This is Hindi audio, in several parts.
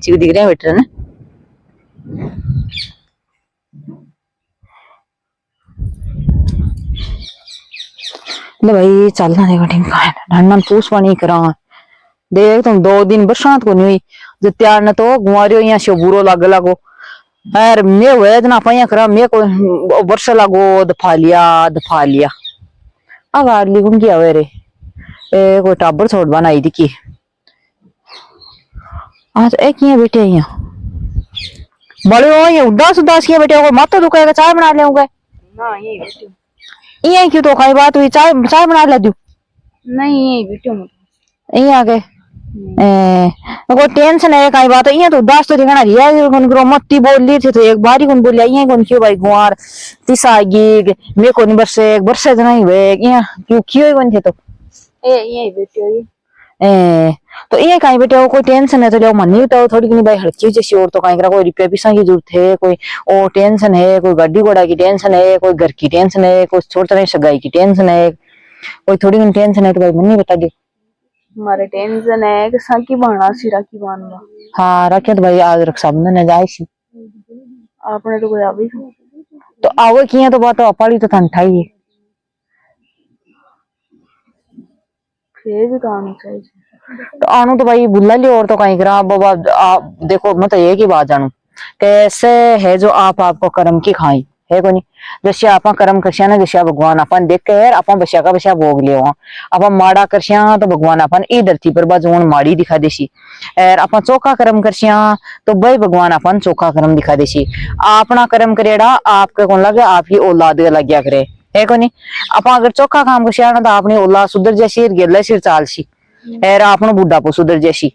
अच्छी दिख रही है बेटर ने। ले भाई चलना देखो ठीक है ठंडा पूछ पानी करा देख तुम 2 दिन बरसात को नहीं हुई जो त्यार न तो गुआरियो यहाँ से बुरो लग लगो यार मैं हुए ना पाया करा मैं को वर्षा लगो दफा लिया अब आरली कौन किया हुए रे ए कोई टाबर छोड़ बनाई थी की आज एक यहाँ बेटे यहाँ बड़े हो ये उदास उदास किया बेटे को मत तो दुकाएगा चाय बना ले ना यही बेटे ये क्यों तो कई बात हुई चाय चाय बना ले दू नहीं यही बेटे यही आ गए कोई टेंशन है कई बात ये तो उदास तो दिखना रिया कौन करो मत्ती बोल ली थी तो एक बारी कौन बोलिया ये कौन क्यों भाई गुआर तिसा गी मैं कौन बरसे जना ही हुए ये क्यों क्यों कौन थे तो ए यही बेटे तो ये कहीं बेटे कोई टेंशन है तो लो मनी तो थोड़ी नहीं भाई हर चीज जैसी और तो कहीं करा कोई रुपया पैसा की जरूरत है कोई ओ टेंशन है कोई गाड़ी घोड़ा की टेंशन है कोई घर की टेंशन है कोई छोटा नहीं सगाई की टेंशन है कोई थोड़ी टेंशन है तो भाई मनी बता दे हमारे टेंशन है कि साकी बाणा सिरा की बानवा हाँ रखे तो भाई आज रक्षाबंधन है जाए सी आपने तो कोई अभी तो आओ किया तो बात अपाड़ी तो थान ठाई है फिर भी काम चाहिए तो आनू तो भाई बुला लियो और तो कहीं करा बाबा देखो मतलब ये की बात जानू कैसे है जो आप आपको कर्म की खाई है को नहीं जैसे आप कर्म करशिया ना जैसे भगवान अपन देख के यार अपन बसिया का बसिया भोग लियो अपन माड़ा करशिया तो भगवान अपन ई धरती पर बाजून माड़ी दिखा देसी और अपन चौका कर्म करशिया तो भाई भगवान अपन चौका कर्म दिखा देसी अपना कर्म करेड़ा आपके कौन लगे आपकी औलाद लग गया करे है को नहीं अपन अगर चौका काम करशिया ना तो अपनी औलाद सुधर जैसी गिरले सिर चाल सी और आपनो बुढ़ापो सुधर जैसी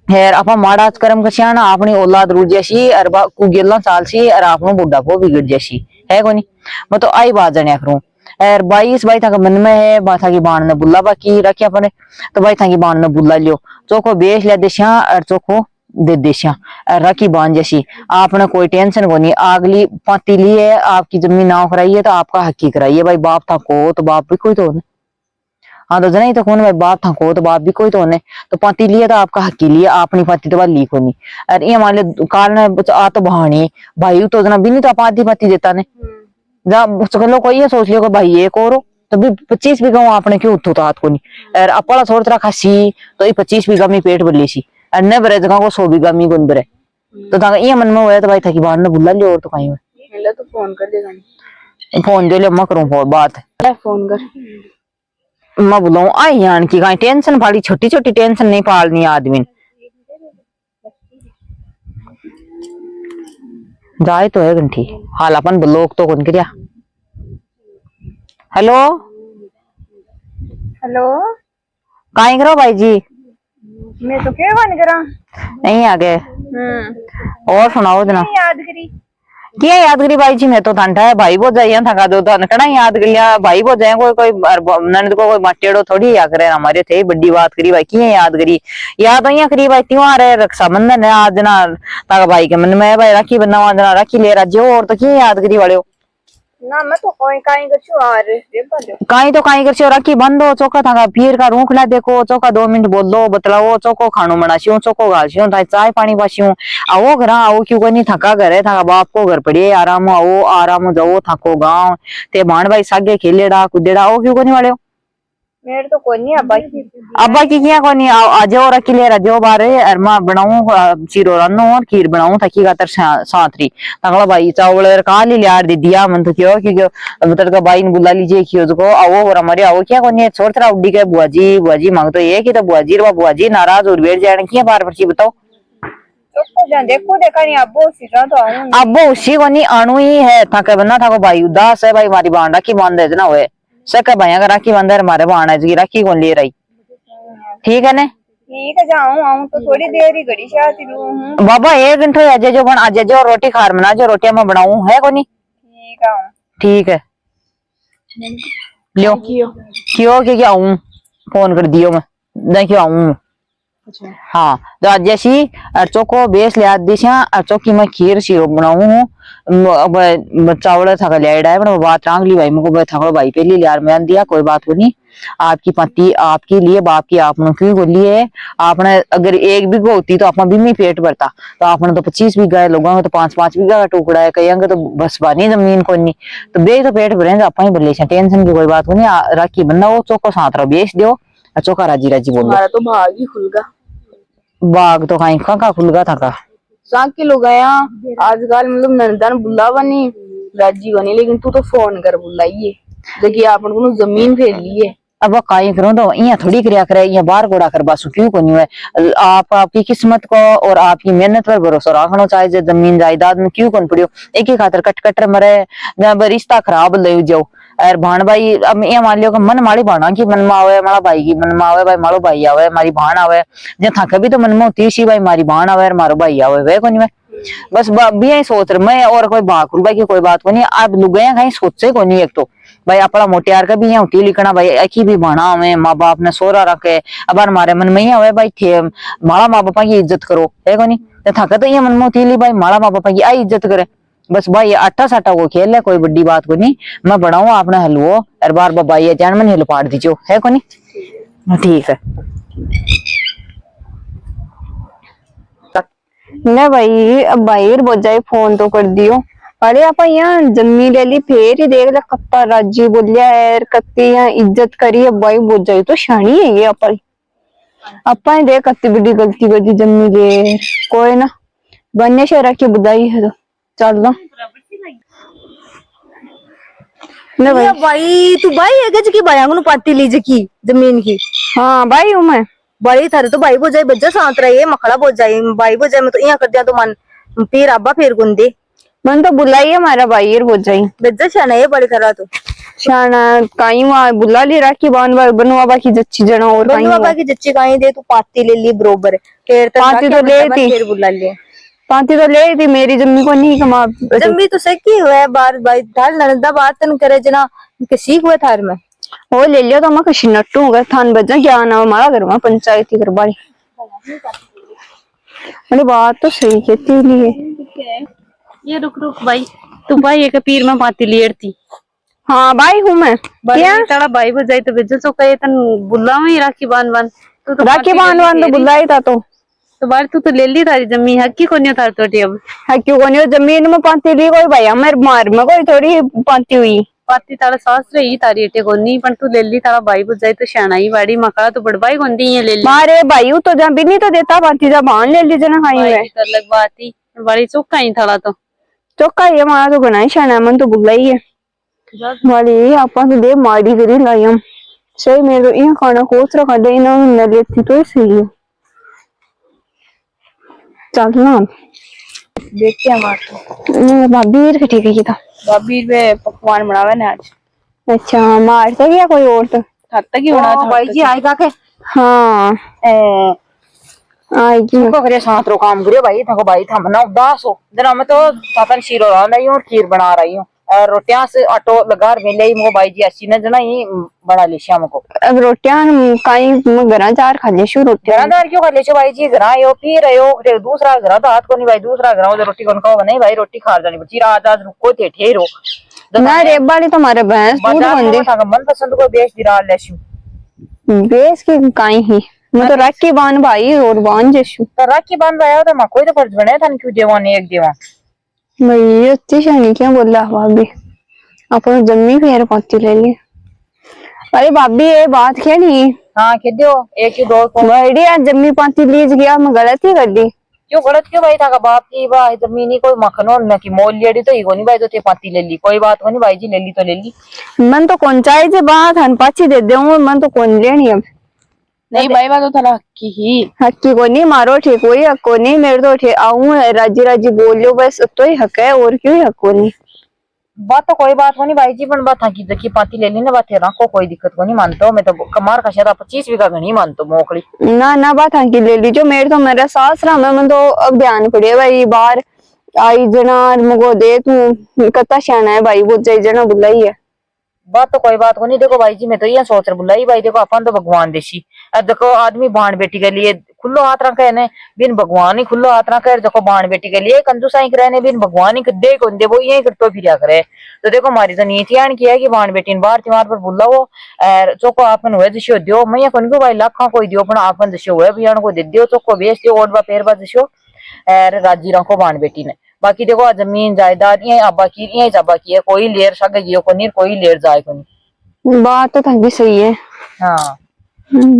हेर आपा माड़ा कर्म करशिया ना अपनी औलाद रूट जैसी और कुगेला चाल सी और आपनो बुढ़ापो बिगड़ जैसी है कोनी मैं तो आई बात जानिया करूं और 22 भाई था मन में है बात था की बाण ने बुला बाकी रखे अपने तो भाई था की बाण ने बुला लियो चोखो बेच ले देशिया और चोखो दे देशिया और रखी बाण जैसी आपने कोई टेंशन को नहीं अगली पाती ली है आपकी जमीन नाव कराई है तो आपका हक ही कराई है भाई बाप था को तो बाप भी कोई तो नहीं हाँ तो जना ही तो कौन भाई बाप था को तो बाप भी कोई तो ने तो पाती लिए तो आपका हक लिए अपनी पाती तो ली को नहीं और ये मान ले काल ने आ तो बहानी भाई तो जना भी नहीं तो पाती पाती देता ने चलो कोई ये सोच लियो भाई ये करो तो भी 25 बीघा आपने क्यों उठो तो हाथ को नहीं और अपना छोड़ तरह खासी तो ये 25 बीघा में पेट भर ली सी और न भरे जगह को 100 बीघा में गुन भरे तो ये मन में हुआ तो भाई था कि बाहर ने बुला लियो और तो कहीं तो फोन कर देगा फोन दे लियो मैं करूँ बात फोन कर मैं बुलाऊं आई यान की कहीं टेंशन पाली छोटी छोटी टेंशन नहीं पालनी आदमी जाए तो है घंटी हाल अपन ब्लॉक तो कौन करिया हेलो हेलो कहीं करो भाई जी मैं तो क्या बन करा नहीं आ गए और सुनाओ जना याद करी क्या याद करी भाई जी मैं तो ठंडा है भाई बहुत जाइए थका दो तो कड़ा याद कर लिया भाई बहुत जाए कोई ननद को कोई मटेड़ो थोड़ी याद करे हमारे थे बड़ी बात करी भाई की याद करी याद तो करी भाई त्योहार है रक्षाबंधन है आज ना ताका भाई के मन में भाई राखी बंधना वंदना राखी ले राज्य और तो की याद करी वाले ना मैं तो कोई काई करछु और काई तो काई करछो राखी बंदो चौका थाका पीर का रूखला देखो चौका 2 मिनट बोलो बतलाओ चौको खानो बनासियो चौको गालसियो था चाय पानी पासियो आओ घर आओ क्यों कोई नहीं थका घर है थाका बाप को घर पड़िए आराम आओ आराम जाओ थाको गांव ते भाण भाई सागे खेलेड़ा कुदेड़ा आओ क्यों कोनी वाले मेरे तो कोई नहीं अब्बा की किया कोनी आजो रखी ले रजो बारे अरमा बनाऊं चीरो रन्नो और खीर बनाऊं ताकि गातर साथरी तगला भाई चावल का ली यार दे दिया मन तो क्यों क्योंकि मतलब का भाई ने बुला लीजिए क्यों को आओ और हमारे आओ क्या कोनी छोड़ तरा उड्डी के बुआजी मांग तो ये की तो बुआजी नाराज और बैठ जाने की बार पर्ची बताओ देखो देखा नहीं अब्बो उसी को नहीं अणु ही है थके बना था भाई उदास है भाई हमारी बांडा की बांध देना हुए सका भैया का राखी बंदर हमारे बाणा जी राखी कौन ले रही ठीक है ने ठीक है जाऊं आऊं तो थोड़ी देर ही घड़ी शादी लूं बाबा 1 घंटे आज जो बन आज जो रोटी खार बना जो रोटियां मैं बनाऊं है कोनी ठीक है लियो क्यों क्या आऊं फोन कर दियो मैं देखियो आऊं हाँ तो आज जैसी चौको बेस ले दिशा चौकी में खीर सीरो बनाऊं चावल था लिया बात रांगली भाई मुझको था भाई पहली लियार में दिया कोई बात को नहीं आपकी पति आपके लिए बाप की आपने क्यों बोली है। आपने अगर एक बीघा होती तो आपने भी पेट भरता, तो आपने तो 25 बीघा है, लोगों का तो 5-5 बीघा का टुकड़ा है, कई तो बस बानी जमीन को नहीं, तो बे तो पेट भरे आप ही बोले टेंशन की कोई बात नहीं। राखी बंदा वो चौको सातरा बेच दो, चौका राजी राजी बोलो। हमारा तो भाग ही खुल गया। बाग तो कहीं का खुल गया था का साके लोग आया आजकल मतलब नंदन बुला बनी राजी बनी, लेकिन तू तो फोन कर बुलाइए देखिए आपन को जमीन फेर ली है। अब कहीं करो तो यहाँ थोड़ी करया करे, यहाँ बाहर गोड़ा कर बासु क्यों को नहीं है। आप आपकी किस्मत को और आपकी मेहनत पर भरोसा रखना चाहिए। जमीन जायदाद में क्यों कौन पड़ियो, एक ही खातर कट कटर मरे जब रिश्ता खराब ले जाओ। और भाण भाई अब ये मान लियो मन माड़ी भाणा की मन में आवे, मारा भाई की मन में आवे, भाई मारो भाई आवे मारी भाण आवे, जे थके भी तो मन में होती सी भाई मारी भाण आवे और मारो भाई आवे, वे कोनी। बस भी यही सोच रहे मैं, और कोई भाग भाई की कोई बात को नहीं। आप लुगाया कहीं सोचे को नहीं। एक तो भाई अपना मोटियार का भी यहाँ होती लिखना भाई एक ही भी भाणा हमें माँ बाप ने सोरा रखे, अब हमारे मन में ही आवे भाई थे माड़ा माँ बापा की इज्जत करो, है को नहीं। थका तो ये मन में होती भाई माड़ा माँ बापा की आई इज्जत करे। बस भाई आटा साटा वो खेल है, कोई बड़ी बात को नहीं। मैं बढ़ाऊ आपने हलवो और बार बाबा ये जान मन हिल पाड़ दीजियो, है को नहीं। ठीक है ले भाई, अब भाई बोझाई फोन तो कर दियो। अरे आप यहाँ जम्मी ले ली, फिर ही देख ले कत्ता राजी बोलिया है, कत्ती यहाँ इज्जत करी है। भाई बोझाई तो शानी है ये अपा ही देख कत्ती बड़ी गलती कर दी जम्मी ले। कोई ना बन्ने शहरा की बुदाई है, तो चल लो। ले भाई, भाई तू भाई है गज की भाई पाती लीजिए की जमीन की। हाँ भाई हूँ मैं। बड़ी थारे तो भाई बोझाई बज्जा सांत रही है, मखड़ा बोझाई भाई बोझाई में तो यहाँ कर दिया तो मन फिर अब्बा फिर गुंदे मन तो बुलाई हमारा भाई यार बोझाई बज्जा शाना है बड़ी थारा तो शाना कहीं वहाँ बुला ली राखी बनवा बाकी जच्ची जना और कहीं बंधु बाबा की जच्ची कहीं दे तू पाती ले ली बरोबर फिर पाती तो ले थी, फिर बुला लिया पाती तो ले थी मेरी जम्मी को नहीं कमा। जम्मी तो सही हुआ है बार भाई ढाल नरदा बातन करे जना किसी हुआ थार में वो ले लिया तो मैं कशी नट्टू होगा थान बजा क्या ना हमारा घर में पंचायती घर बाड़ी। अरे बात तो सही कहती लिए। ये रुक रुक भाई, तू भाई एक पीर में पाती लियर थी। हाँ भाई हूँ मैं। क्या तारा भाई बजाई तो बेजल चौका ये तन बुला में राखी बांध बांध तू तो राखी बांध तो बुलाई था तो बार तू तो ले ली तारी जमी हकी को नहीं थार तो अब है क्यों को नहीं जमीन में पाती ली कोई भाई हमारे मार में कोई थोड़ी पाती हुई पाती तारा सास रही तारी एटे को नहीं पर तू ले ली तारा भाई बजाई तो शाना ही बाड़ी मकड़ा तो बड़बाई को दी है ले ली मारे भाई तो जब भी नहीं तो देता पाती जब बांध ले ली जना खाई हुए अलग बात ही बड़ी चौका ही थारा तो चौका ये हमारा तो गना ही शाना मन तो बुलाई है वाली आपा तो दे मारी करी लाई हम सही मेरे तो ये खाना कोच रखा दे ना न लेती तो सही है। चल ना देखते हैं हमारे भाभी के ठीक है था भाभी पे पकवान बनावे ना आज। अच्छा मारता क्या कोई और तो खाता की बना था भाई जी आएगा के हाँ आएगी को करे साथ रो काम करे भाई थको भाई था मना उदास हो जरा मैं तो सातन शीरो रहा नहीं और खीर बना रही हूँ और रोटियां से आटो लगा मिले ही मो भाई जी अच्छी ने जना ही बना ली शाम को। अब रोटियां कहीं घरा चार खा ले शू रोटियां घरादार क्यों खा ले भाई जी घर आयो पी रहे हो दूसरा घर तो हाथ को नहीं भाई दूसरा घर उधर रोटी कौन खाओ नहीं भाई रोटी खा जानी बची आज आज रुको थे ठेरो ना रे बाड़ी तो हमारे भैंस दूध बंदे मन पसंद को बेच दिरा लेशु बेच के कहीं ही मैं तो राखी बांध भाई और बांध जेशु तो राखी बांध आया तो मैं कोई तो फर्ज बने था क्यों देवा नहीं एक देवा भाई अच्छी शानी क्या बोल रहा भाभी अपन जम्मी फेर पाती ले ली। अरे भाभी ये बात क्या नहीं हाँ के दो एक ही दो को बड़ी आज जम्मी पाती लीज गया मैं गलत ही कर दी क्यों गलत क्यों भाई था बाप की भाई जमीनी कोई मखनो न की मोल लेडी तो ही कोनी भाई तो ते पाती ले ली कोई बात कोनी भाई जी ले ली तो ले ली मन तो कौन चाहे जे बात हन पाची दे दूंगा मन तो कौन लेनी अब नहीं भाई बात तो थारा हकी ही हक्की को नहीं मारो ठीक कोई हक को नहीं मेरे तो ठीक आऊं राजी राजी बोलियो बस तो ही हक है और क्यों हक को नहीं बात तो कोई बात कोनी भाई जी पर बात की जकी पाती ले ली ना बात है को कोई दिक्कत को नहीं मानता मैं तो कमार का शायद 25 बीघा घनी मानता मोकली ना ना बात हकी ले लीजो मेरे तो मेरा सास रहा मैं तो अब ध्यान पड़े भाई बाहर आई जना मुगो दे तू कत्ता शाना है भाई वो जाई जना बुलाई है बात तो कोई बात को नहीं। देखो भाई जी मैं तो ये सोच रहा बुलाई भाई, देखो अपन तो भगवान देशी। अब देखो आदमी बाण बेटी के लिए खुल्लो हाथ रखे ने, बिन भगवान ही खुल्लो हाथ रखे। देखो बाण बेटी के लिए कंजूसाई करे ने, बिन भगवान ही दे को दे, वो यही करतो फिर करे। तो देखो हमारी तो नीति आन की है कि बाण बेटी बाहर त्योहार पर बुला वो और चोको आपन हुए दिशो दियो। मैं कौन को भाई लाखा कोई दियो पण आपन दिशो हुए बियान को दे दियो, चोको बेच दियो, ओडबा पेरबा दिशो और राजी रखो बाण बेटी ने। बाकी देखो जमीन जायदाद ये अब्बा की, ये अब्बा की है, कोई लेर सके जियो को नहीं, कोई लेर जाए को नहीं। बात तो थकी सही है। हाँ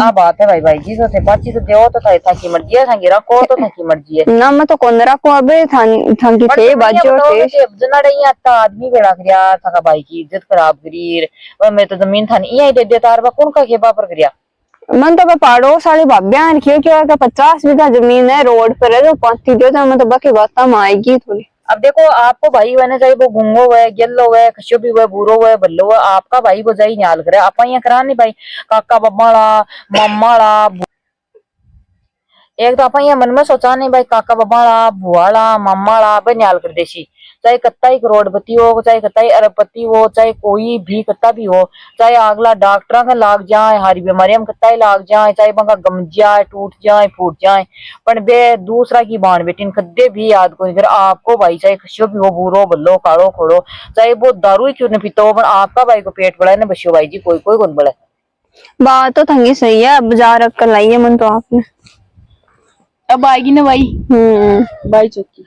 आ बात है भाई। भाई जी तो थे बाची तो देव तो था की मर्जी है, थाकी रखो तो थाकी मर्जी है ना मैं तो कौन रखो अबे थाकी थे बाजो थे जनड़े ही आता आदमी बेड़ा करिया थाका भाई की इज्जत खराब करी। और मैं तो जमीन था नहीं यही दे देता और कौन का के बापर करिया। मन तो पहाड़ों साले भाब्या रखियो क्या 50 बीघा जमीन है, रोड पर है, जो 35 दो तो मैं तो बाकी बात आएगी थोड़ी। अब देखो आपको भाई बने चाहिए वो गुंगो हुए, गेलो हुए, कश्यो भी हुए, बूरो हुए, बल्लो हुए, आपका भाई को जाई न्याल करे। आप यहाँ करा नहीं भाई काका बब्बाड़ा मम्माड़ा। एक तो अपन ये मन में सोचा नहीं भाई काका बब्बाड़ा बुआड़ा मम्माड़ा बनियाल कर देसी। चाहे कत्ता ही करोड़पति हो, चाहे कत्ता ही अरबपति हो, चाहे कोई भी कत्ता भी हो, चाहे अगला डॉक्टर का लाग जाए, हारी बीमारियां में कत्ता ही लाग जाए, चाहे बंका गम जाए, टूट जाए, फूट जाए, पर बे दूसरा की बाण बेटी कद्दे भी याद कोई कर आपको भाई। चाहे कश्यो भी हो, बूरो बल्लो काड़ो खोड़ो, चाहे वो दारू ही क्यों न पीता हो, पर आपका भाई को पेट बढ़ा है ना बच्चों भाई जी, कोई कोई कौन बढ़ा। बात तो थंगी सही है, बाजार रख कर लाई है मन तो आपने। अब आएगी ना भाई। भाई चौकी